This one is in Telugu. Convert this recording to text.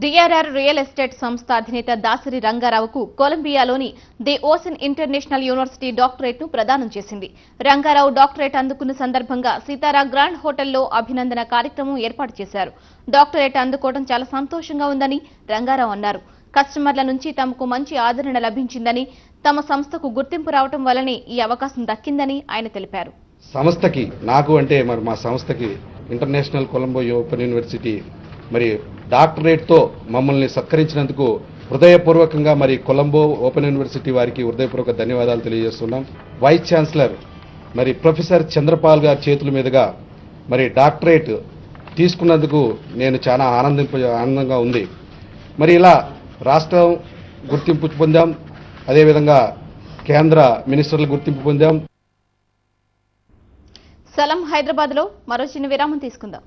డిఆర్ఆర్ రియల్ ఎస్టేట్ సంస్థ అధినేత దాసరి రంగారావుకు కొలంబియాలోని ది ఓసెన్ ఇంటర్నేషనల్ యూనివర్సిటీ డాక్టరేట్ను ప్రదానం చేసింది. రంగారావు డాక్టరేట్ అందుకున్న సందర్భంగా సితారా గ్రాండ్ హోటల్లో అభినందన కార్యక్రమం ఏర్పాటు చేశారు. డాక్టరేట్ అందుకోవడం చాలా సంతోషంగా ఉందని రంగారావు అన్నారు. కస్టమర్ల నుంచి తమకు మంచి ఆదరణ లభించిందని, తమ సంస్థకు గుర్తింపు రావడం వల్లనే ఈ అవకాశం దక్కిందని ఆయన తెలిపారు. సంస్థకి నాకు అంటే మా సంస్థకి ఇంటర్నేషనల్ కొలంబో ఓపెన్ యూనివర్సిటీ డాక్టరేట్తో మమ్మల్ని సత్కరించినందుకు హృదయపూర్వకంగా కొలంబో ఓపెన్ యూనివర్సిటీ వారికి హృదయపూర్వక ధన్యవాదాలు తెలియజేస్తున్నాం. వైస్ ఛాన్సలర్ ప్రొఫెసర్ చంద్రపాల్ గారి చేతుల మీదుగా డాక్టరేట్ తీసుకున్నందుకు నేను చాలా ఆనందంగా ఉంది. ఇలా రాష్ట్రం గుర్తింపు పొందాం, అదేవిధంగా కేంద్ర మినిస్టర్లు గుర్తింపు పొందాం. సలం హైదరాబాద్ లో మరో చిన్న విరామం తీసుకుందాం.